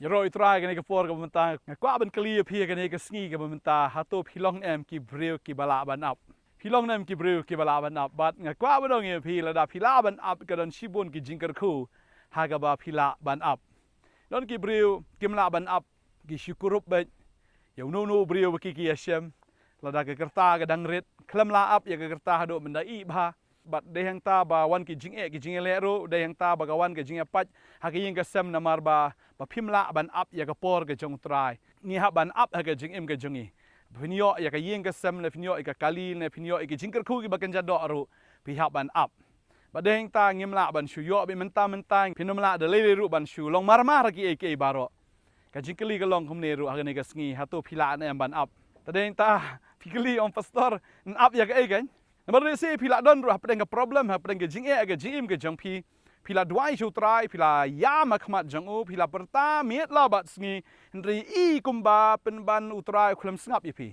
Yaro itrai kan ke por ke mentah ngakwa ban kali phi kan ke sngi ke mentah hatu philong em ki breu ki bala ban up philong em ki breu ki bala ban up bat ngakwa ban dong phi la da phila ban up ke don shibun ki jingkar khu haga ba phila ban up don ki breu ki mla ban up ki syukurup ba yau no breu ki yashem la da ke kerta ke dang rit klam la up ya ke kerta hado benda I ba bat de hang ta ba wan ki jing le ro de hang ta ba kawan ke jing pat ha ke ying ke sem namar ba phimla ban up ya ke por ke jong trai ni ha ban up ha ke jing em ke jongi phinyo ya ke ying ke sem le phinyo ke kali ne phinyo ke jing ker khu ki ba kan ja do ro phi ha ban up ba de hang ta ngimla ban shu yo bi menta phinomla de le ru ban shu long mar ki ke baro ke jing kali ke long khom ne ru ha ke ne ke sngi ha to phila ne ban up ta de hang ta phikli on pastor up ya ke kan Nampak ni pila don ruh pedang ke problem pedang ke jing ke jim ke jang pila dua isu try pila ya makmat jang pila perta miet la bat sngi ndri I kumba penban utrai kulam sngap ipi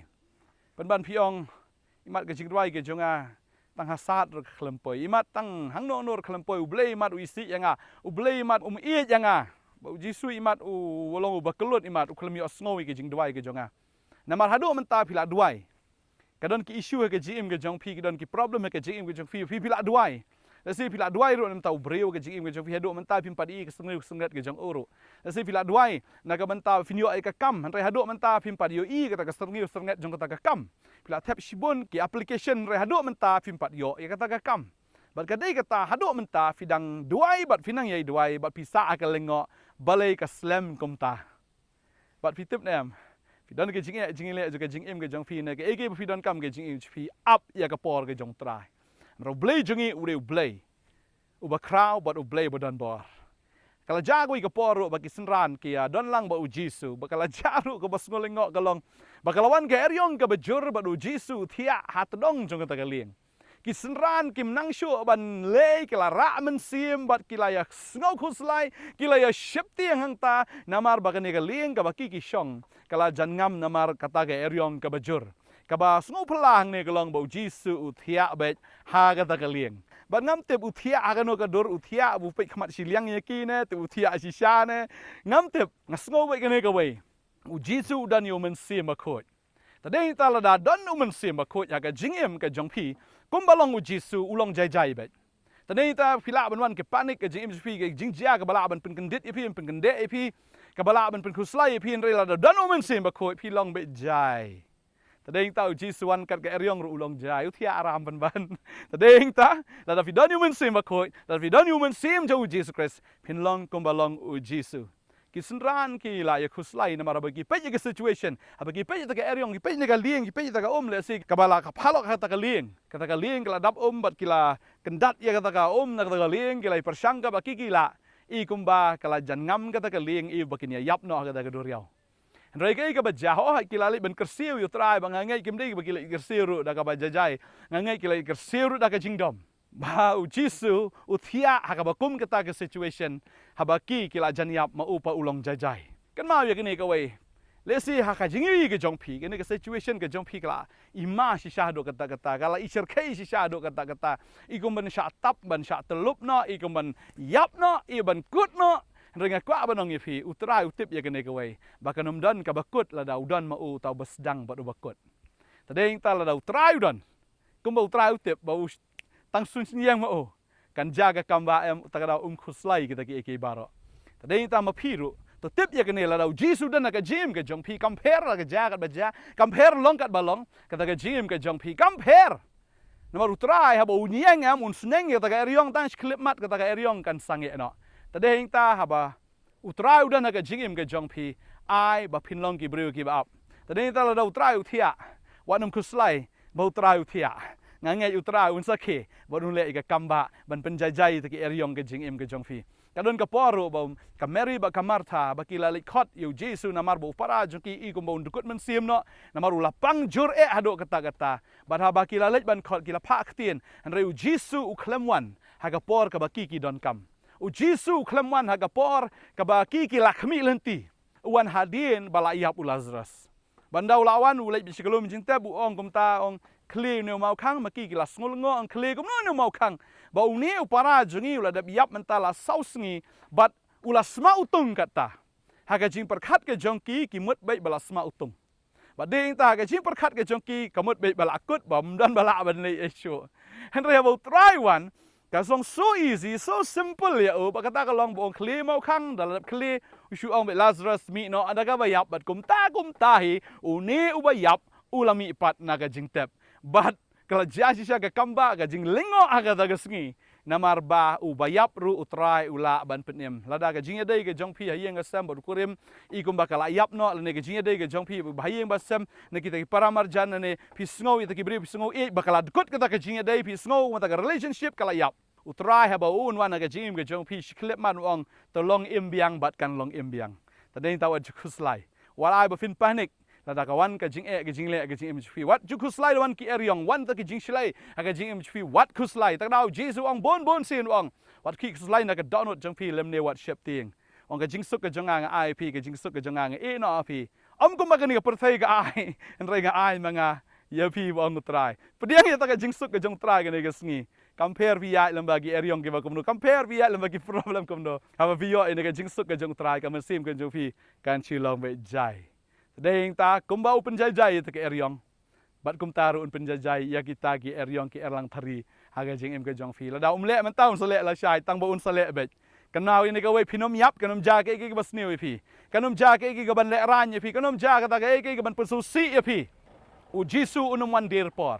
penban piong imat ke jing dua ke jonga tang hasat ru kulam poi imat tang hang no nor kulam poi ublei imat uisi yanga ublei imat I yanga bau jisu imat wolong bakelut imat kulam yo sngowi ke jing dua ke jonga namar hadu menta pila dua kadon ki issue ke jim ke jong phi kadon ki problem ke jim ke jong phi pila duai lasi pila duai ro nam tau breu ke jim ke jong phi hado menta pim padi ke sengat ke jong oro lasi pila duai na ka menta finyo ai ka kam re hado menta pim padi yo I kata ka sengat jong kata ka kam pila tap shibun ki application re hado menta pim padi yo ya kata ka kam bat kadai kata hado menta fidang duai bat finang yai duai bat pisa ka lengo balai ka slam komta bat fitip nem Don ke jing le juga jing em ke jong phi ne ke ege phi don kam ke jing phi up ya ke por ke jong trai ro blei jungi ure blei uba kraw but u blei bodon bor kala jago ke por ro bagi senran ke don lang ba u jisu bakala jaru ke bas ngolengok kalong bakalawan ke eryong ke bejur ba u jisu thia hat dong jong ta lieng ki senran kim nang shu ban le kala ra men sim bat kilaya sngo khuslai kilaya shepti hang ta namar bagane ke lieng ke baki ki shong kala jangam namar kata ke eryong ke bejur kaba sngo pelang ne kelong bau jisu uthia bet ha kata ke lieng ban ngam tep uthia agano ka dor uthia bu pe khmat siliang ye ki ne te uthia shisha ne ngam tep ngasngo bet ke ke we u jisu dan yo men sim akot tadei tala da don u men sim akot ya ke jingem ke jongpi kumbalong u jisu ulong jai bet tadei ta phila ban wan ke panik ke jingem phi ke jingjia ke bala ban pen kendit phi pen kende phi ke bala ban pen khuslai phi en rela da don u men sim akot phi long bet jai tadei ta u jisu wan kat ke eryong ru ulong jai u thia aram ban tadei ta da fi don u men sim akot da fi don u men sim jo jisu Christ phin long kumbalong u jisu kisenran ki la ya khuslai na mara bagi pe ke situation abagi pe ta ke eryong ki pe ne ka lieng ki pe ta ka le si kabala ka phalok ka ta ka lieng kala dap bat kila kendat ya kata ka na kata ka lieng kila persangka baki kila I kumba kala jangam kata ka lieng I bakin ya yap no kata ka duriau Rai kai ka bajaho kila li ben kersiu yu trai bangangai kimdi bakila kersiu ru da ka bajajai ngangai kila kersiu ru da ka jingdom Bau jisu uthia hakabakum kata ke situation habaki kila janiap mau pa ulong jajai kan mau ya kini kawai lesi haka jingi ke jongpi kini ke situation ke jongpi kala ima shisha do kata kala isher kai shisha do kata ikum ban sha tap ban sha telup no ikum ban yap no I ban kut no renga kwa banong ipi utrai utip ya kini kawai bakanum dan ka bakut la daudan mau tau basdang batu bakut tadeng ta la dau trai udan kumbau trai utip bau tang sun yang mau kan jaga kamba em takada khuslai kita ki baro tadei ta ma phiru to tip ya kene la dau jisu dan ka jim ke jong phi compare la ka jaga baja compare long kat balong kata ka jim ke jong phi compare nomor utrai ha bau niang am suneng ya ta ka eryong tang clip mat kata ka eryong kan sange no tadei ta haba utrai dan ka jim ke jong phi ai ba phin long ki breu ki ba up tadei ta la dau utrai uthia wanum khuslai bau utrai uthia ngangai utra unsake bodun le ka kamba ban penjajai taki eryong ke jingem ke jongfi kadon ka poro ba ka Mary ba ka Martha ba kila likhot yu Jesu namar bo para joki I kumbo dukut men sim no namar lapang jur hado kata ba ba kila lech ban khot kila pha ktien an reu Jesu u klemwan ha ka por ka ba ki don kam u Jesu klemwan ha ka por ka ba ki lakhmi lenti uan hadien bala iap u Lazarus bandau lawan u lech bisikalo minjinta bu ong kumta ong kli ne mau khang maki kila ngol ngo ang kli kum no mau khang ba uni upara jungi ula da biap mentala sausngi bat ula smau tung kata haga jing perkat ke jongki ki mut baik bala sma utung bading ta haga jing perkat ke jongki kamut baik bala akut bam dan bala ban le esho Henry about try one kasong so easy so simple ya kata kalong bong kli mau khang dalam kli ushu ong be Lazarus mi no ada ka bayap bat kum ta hi uni ubayap ulami pat naga jing tep bat kalau jasi siya kamba ga jing lingo aga daga sngi namar ba ubayap ru utrai ula ban penem lada ga jing dei ga jong pi hayeng ga sam bor kurim ikum bakala yap no le ga jing dei ga jong pi hayeng ba sam ne kita paramar jan ne pi sngo ita ki bri pi sngo e bakala dkut kita ga jing dei pi sngo mata ga relationship kala yap utrai ha ba un wan ga jing ga jong pi klep man ong to long imbiang bat kan long imbiang tadeng tawa jukuslai walai ba fin panik lada kawan ka jing e ka jing le ka jing mfi wat ju kuslai wan ki eryong wan ta ki jing shlai ka jing mfi wat kuslai tak dau jesu ong bon sin ong wat ki kuslai na ka download jong pi lem ne wat shep ting ong ka jing suk ka jong ang ai pi ka jing suk ka jong ang e no pi om kum ba ka ni ka perthai ka ai en rei ga ai manga ya pi ong try pediang ya ta ka jing suk ka jong try ka ne ka sngi compare via lembagi eryong ke ba kumno compare via lembagi problem kumno ha vi yo ne ka jing suk ka jong try ka mesim ka jong pi kan chilong be jai Deng ta kumba penjajai te ke eryong bat kum taru un penjajai ya kita ki eryong ki erlang thari haga jing em ke jong fi la da umle man taun sole la shai tang ba un sole be kanau ini ka we pinom yap kanom ja ke ki bas niu pi kanom ja ke ki ban le ran pi kanom ja ka ta ke ki ban pesusi pi u jisu unum wan dir por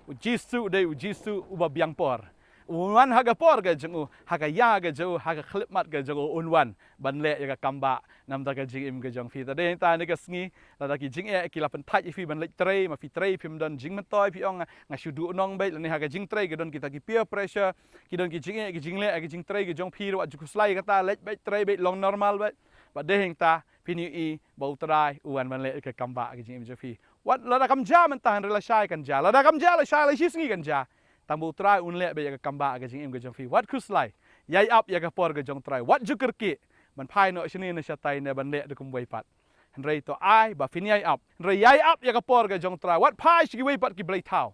u jisu de u jisu u ba biang por unwan haga por ga jong haga ya ga jo haga khlip mat ga jo unwan ban le ya ka kamba nam ta ka jing im ga jong fi ta de ta ni ka sngi la ta ki jing e ki la pen thai fi ban le tre ma fi tre phim don jing man toy fi ong nga shu du nong be la ni haga jing tre ga don kita ki peer pressure ki don ki jing e ki jing le ki jing tre ga jong fi ro ju kuslai ka ta le be tre be long normal be ba de heng ta fi ni i bau trai uan ban le ka kamba ki jing im jo fi wat la da kam ja man ta han la shai kan ja la da kam ja la shai la shi sngi kan ja tambu try unle be ya kamba ga jing im ga jong fi wat kuslai yai up ya ka por ga jong try wat juker ki man phai no shini na shatai ne ban le de kum wei pat henrei to ai ba fin yai up henrei yai up ya ka por ga jong try wat phai shi wei pat ki blai thau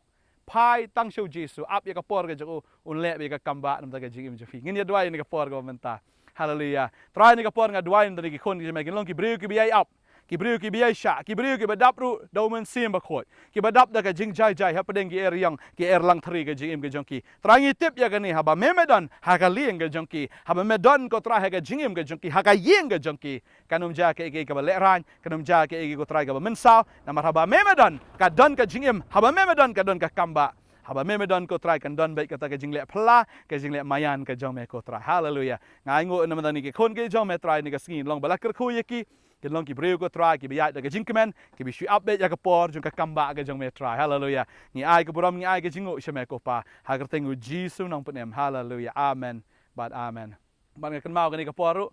phai tang show jesu up ya ka por ga jong unle be ga kamba nam ta ga jing im jong fi ngin ya dwai ni ka por ga menta hallelujah try ni ka por nga dwai ni ki khon ki me ki long ki breu ki bi yai up ki breu ki biai sha ki breu ki badap ru do men sim ba khoi ki badap da ka jing jai jai ha padeng ki eryang ki erlang thri ga jing im ga jong ki trangi tip ya ga ni ha ba memedan ha ga lieng ga jong ki ha ba medon ko tra ha ga jing im ga jong ki ha ga yeng ga jong ki kanum ja ke ka ba le ran kanum ja ke ko tra ga ba men sao na mar ha ba memedan ka don ka jing im ha ba memedan ka don ka kamba haba memedon ko try kan don baik kata ke jingle phla ke jingle mayan ke jong me ko try hallelujah ngai ngo na madani ke khon ke jong me try ni ka skin long bala ker khu ye ki ke long ki breu ko try ki biya da ke jingkemen ki bi shu update ya ke por jong ka kamba ke jong me try hallelujah ni ai ke buram ni ai ke jingo sheme ko pa ha ker tengu jisu nong penem hallelujah amen but amen ban ke kan mau ke ni ke por ru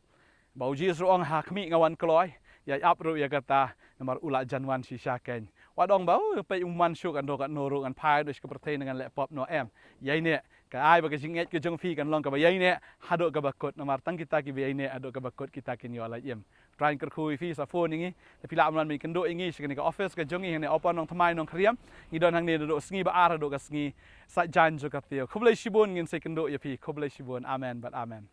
bau jisu ong ha khmi ngawan kloi ya up ru ya kata nomor ula janwan si syaken wadong bau pe umman syuk kan do kan noru kan phai do ke perthai dengan laptop no em yai ne ka ai ba ke jinget ke jong fi kan long ka ba yai ne hado ka bakot nomor tang kita ki yai ne ado ka bakot kita kin yo la yem try ker khui fi sa phone ngi te pila amlan mi kan do ngi sikani ka office ka jongi hang ne opa nong thamai nong khriam ngi don hang ne do sngi ba ar do ka sngi sa jan jo ka tio khoblai shibon ngin se kan do ya fi khoblai shibon amen but amen